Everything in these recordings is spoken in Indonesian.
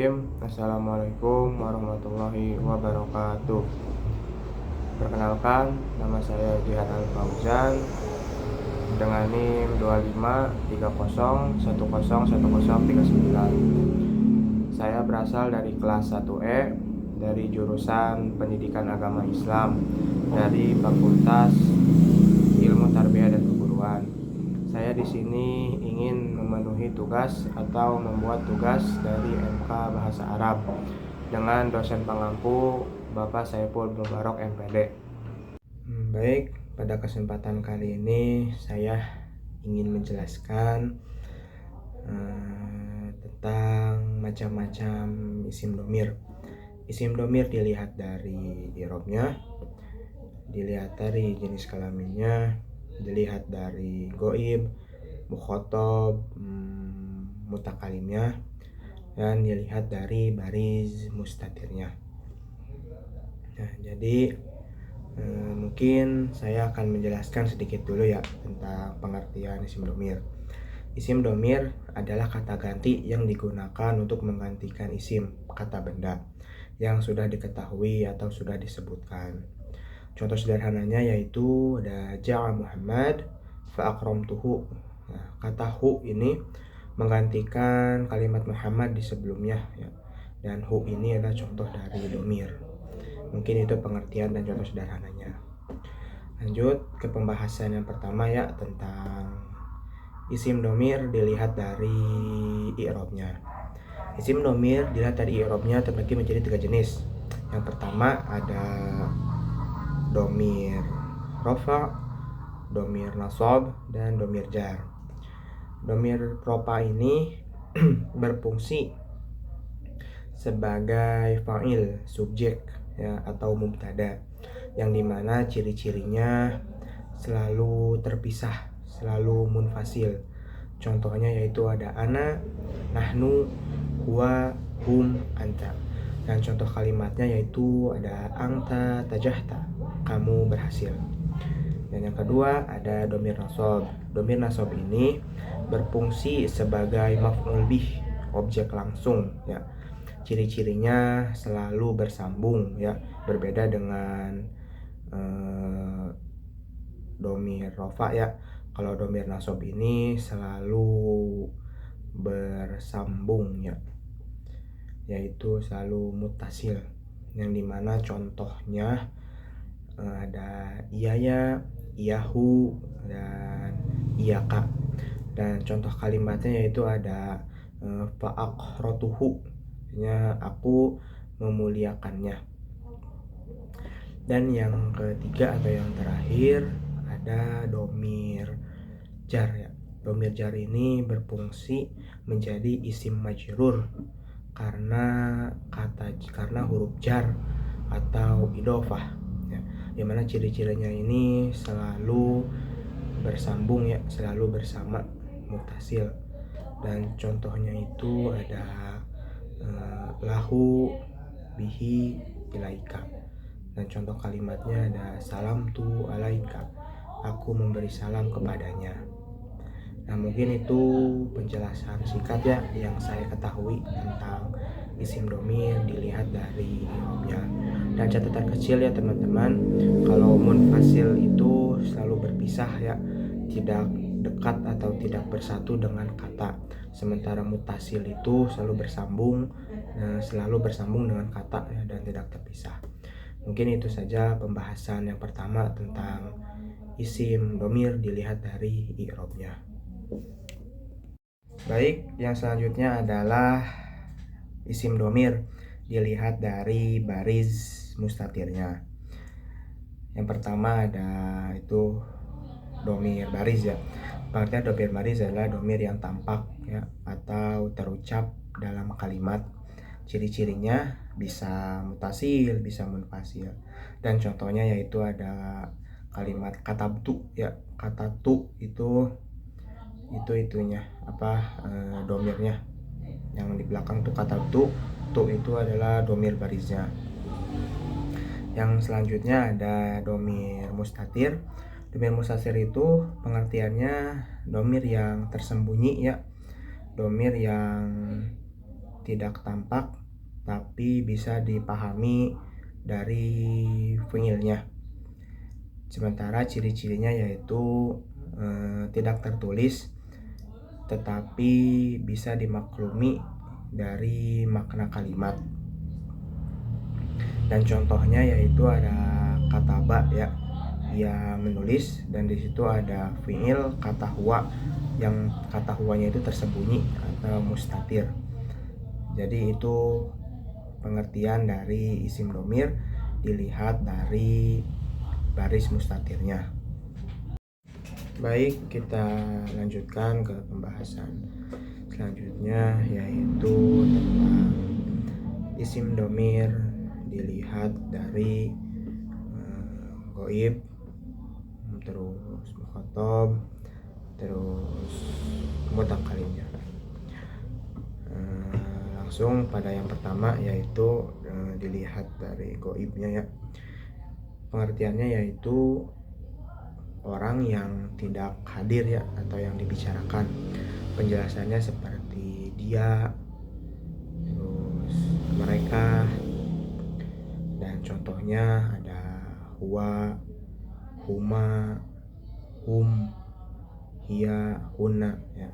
Bismillahirrahmanirrahim. Assalamualaikum warahmatullahi wabarakatuh. Perkenalkan, nama saya Jihan Al Fauzan dengan NIM 2530101039. Saya berasal dari kelas 1E dari jurusan Pendidikan Agama Islam dari Fakultas Ilmu Tarbiyah dan Keguruan. Saya di sini ingin memenuhi tugas atau membuat tugas dari MK Bahasa Arab dengan dosen pengampu Bapak Saiful Mubarok MPD. Baik, pada kesempatan kali ini saya ingin menjelaskan tentang macam-macam isim domir. Isim domir dilihat dari i'rabnya, dilihat dari jenis kelaminnya, dilihat dari goib, mukhotob, mutakalimnya, dan dilihat dari baris mustatirnya. Nah, jadi mungkin saya akan menjelaskan sedikit dulu ya tentang pengertian isim domir. Isim domir adalah kata ganti yang digunakan untuk menggantikan isim, kata benda, yang sudah diketahui atau sudah disebutkan. Contoh sederhananya yaitu ada ja'a Muhammad fa akramtuhu. Nah, kata hu ini menggantikan kalimat Muhammad di sebelumnya ya. Dan hu ini adalah contoh dari domir. Mungkin itu pengertian dan contoh sederhananya. Lanjut ke pembahasan yang pertama ya, tentang isim domir dilihat dari i'rabnya. Isim domir dilihat dari i'rabnya terbagi menjadi 3 jenis. Yang pertama ada domir rofa, domir nasab, dan domir jar. Domir rofa ini berfungsi sebagai fa'il, subjek ya, atau mubtada, yang dimana ciri-cirinya selalu terpisah, selalu munfasil. Contohnya yaitu ada ana, nahnu, huwa, hum, anta. Dan contoh kalimatnya yaitu ada anta tajahta, kamu berhasil. Dan yang kedua ada domir nasab. Domir nasab ini berfungsi sebagai maf'ul bih, objek langsung ya. Ciri-cirinya selalu bersambung ya, berbeda dengan domir rofa ya. Kalau domir nasab ini selalu bersambung ya, yaitu selalu mutasil, yang dimana contohnya ada iyaya, iyahu, dan iyaka. Dan contoh kalimatnya yaitu ada fa'aqrotuhu, artinya aku memuliakannya. Dan yang ketiga atau yang terakhir ada domir jar ya. Domir jar ini berfungsi menjadi isim majrur karena huruf jar atau idofah ya, dimana ciri-cirinya ini selalu bersambung ya, selalu bersama, mutasil. Dan contohnya itu ada lahu, bihi, ilaika. Dan contoh kalimatnya ada salam tu alaika, aku memberi salam kepadanya. Nah, mungkin itu penjelasan singkat ya yang saya ketahui tentang isim domir dilihat dari i'rabnya. Dan catatan kecil ya teman-teman, kalau munfasil itu selalu berpisah ya, tidak dekat atau tidak bersatu dengan kata. Sementara mutasil itu selalu bersambung dengan kata ya, dan tidak terpisah. Mungkin itu saja pembahasan yang pertama tentang isim domir dilihat dari i'rabnya. Baik, yang selanjutnya adalah isim domir dilihat dari baris mustatirnya. Yang pertama ada itu domir baris ya. Pengertian domir baris adalah domir yang tampak ya, atau terucap dalam kalimat. Ciri-cirinya bisa mutasil, bisa munfasil. Dan contohnya yaitu ada kalimat katabtu ya. Katatu itunya domirnya, yang di belakang tuh kata tu itu adalah domir barisnya. Yang selanjutnya ada domir mustatir. Domir mustatir itu pengertiannya domir yang tersembunyi ya, domir yang tidak tampak tapi bisa dipahami dari fiilnya. Sementara ciri-cirinya yaitu tidak tertulis tetapi bisa dimaklumi dari makna kalimat. Dan contohnya yaitu ada kataba ya, ia menulis, dan di situ ada fiil kata huwa yang kata huwanya itu tersembunyi atau mustatir. Jadi itu pengertian dari isim domir dilihat dari baris mustatirnya. Baik, kita lanjutkan ke pembahasan selanjutnya yaitu tentang isim domir dilihat dari goib, terus mukhotob, terus mutakalimnya. Langsung pada yang pertama yaitu dilihat dari goibnya ya. Pengertiannya yaitu orang yang tidak hadir ya, atau yang dibicarakan. Penjelasannya seperti dia, terus mereka, dan contohnya ada huwa, huma, hum, hiya, huna ya.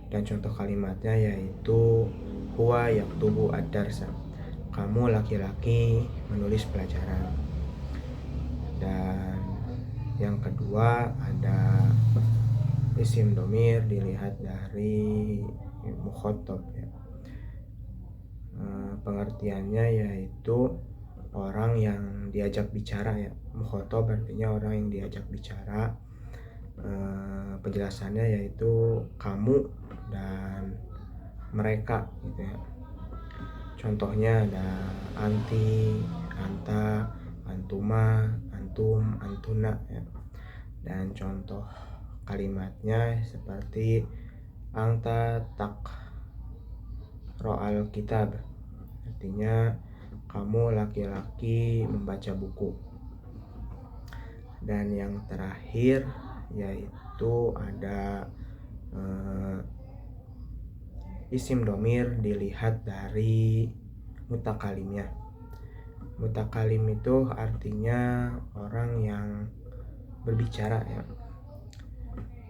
Dan contoh kalimatnya yaitu huwa yaktubu ad-darsa, kamu laki-laki menulis pelajaran. Dan yang kedua ada isim domir dilihat dari mukhotob ya. Pengertiannya yaitu orang yang diajak bicara ya. Mukhotob artinya orang yang diajak bicara. Penjelasannya yaitu kamu dan mereka gitu ya. Contohnya ada anti, anta, antuma, antum, antuna ya. Dan contoh kalimatnya seperti anta tak ro'al kitab, artinya kamu laki-laki membaca buku. Dan yang terakhir yaitu ada isim domir dilihat dari mutakalimnya. Mutakalim itu artinya orang yang berbicara ya.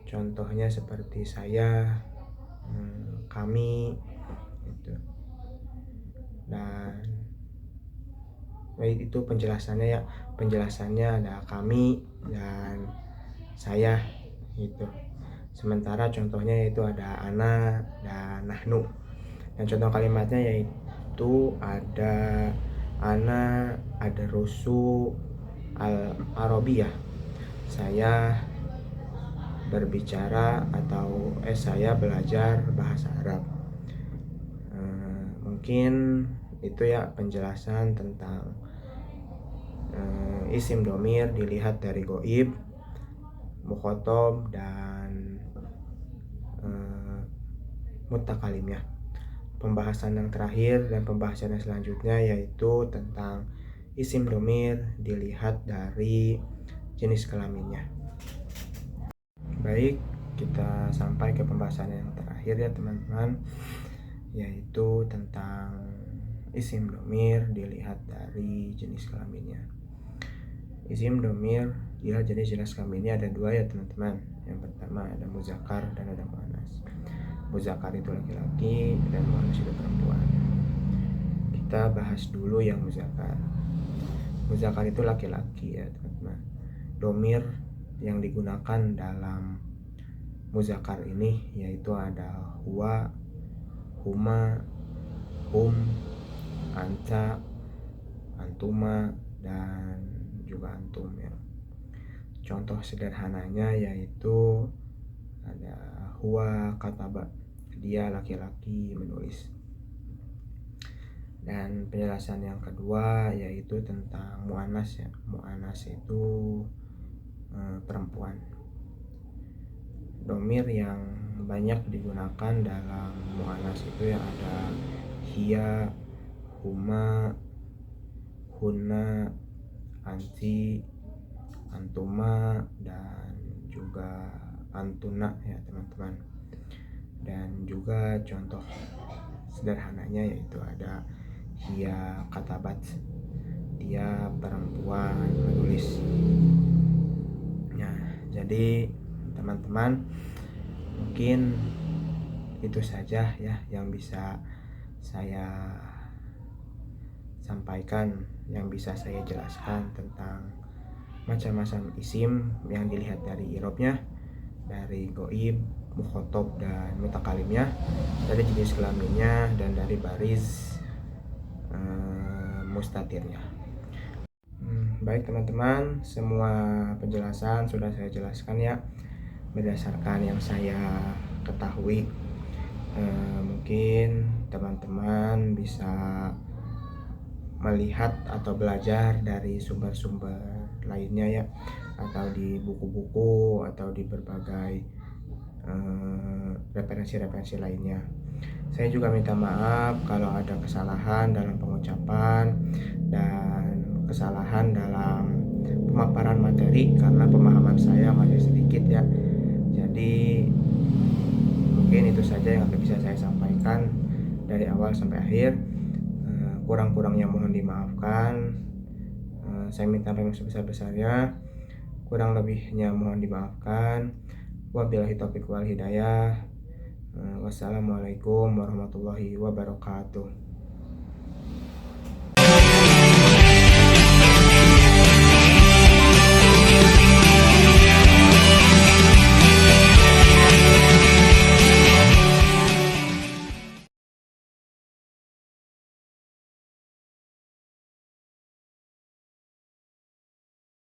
Contohnya seperti saya, kami gitu. Dan itu penjelasannya ya. Penjelasannya ada kami dan saya gitu. Sementara contohnya yaitu ada ana dan nahnu. Dan contoh kalimatnya yaitu ada ana, ada rusu al-arabiyah, saya berbicara atau saya belajar bahasa Arab. Mungkin itu ya penjelasan tentang isim domir dilihat dari goib, mukhotob, dan mutakalimnya. Pembahasan yang terakhir dan pembahasan yang selanjutnya yaitu tentang isim domir dilihat dari jenis kelaminnya. Baik, kita sampai ke pembahasan yang terakhir ya teman-teman, yaitu tentang isim domir dilihat dari jenis kelaminnya. Isim domir dilihat jenis kelaminnya ada dua ya teman-teman. Yang pertama ada muzakkar dan ada muannas. Muzakkar itu laki-laki dan muannas itu perempuan. Kita bahas dulu yang muzakkar. Muzakkar itu laki-laki ya teman-teman. Domir yang digunakan dalam muzakkar ini yaitu ada huwa, huma, hum, anta, antuma, dan juga antum ya. Contoh sederhananya yaitu ada huwa kataba, dia laki-laki menulis. Dan penjelasan yang kedua yaitu tentang muannas ya. Muannas itu perempuan. Domir yang banyak digunakan dalam muannas itu yang ada hiya, huma, hunna, anti, antuma, dan juga antuna ya teman-teman. Dan juga contoh sederhananya, yaitu ada Hia Katabat, dia perempuan menulis. Nah, jadi teman-teman, mungkin itu saja ya yang bisa saya sampaikan, yang bisa saya jelaskan tentang macam-macam isim yang dilihat dari irobnya, dari goib, mukhotob, dan mutakalimnya, dari jenis kelaminnya, dan dari baris mustatirnya. Baik teman-teman, semua penjelasan sudah saya jelaskan ya, berdasarkan yang saya ketahui. Mungkin teman-teman bisa melihat atau belajar dari sumber-sumber lainnya ya, atau di buku-buku, atau di berbagai referensi-referensi lainnya. Saya juga minta maaf kalau ada kesalahan dalam pengucapan dan kesalahan dalam pemaparan materi, karena pemahaman saya masih sedikit ya. Jadi mungkin itu saja yang bisa saya sampaikan dari awal sampai akhir. Kurang-kurangnya mohon dimaafkan. Saya minta yang sebesar-besarnya. Kurang lebihnya mohon dimaafkan. Wabillahi taufiq wal hidayah. Wassalamualaikum warahmatullahi wabarakatuh.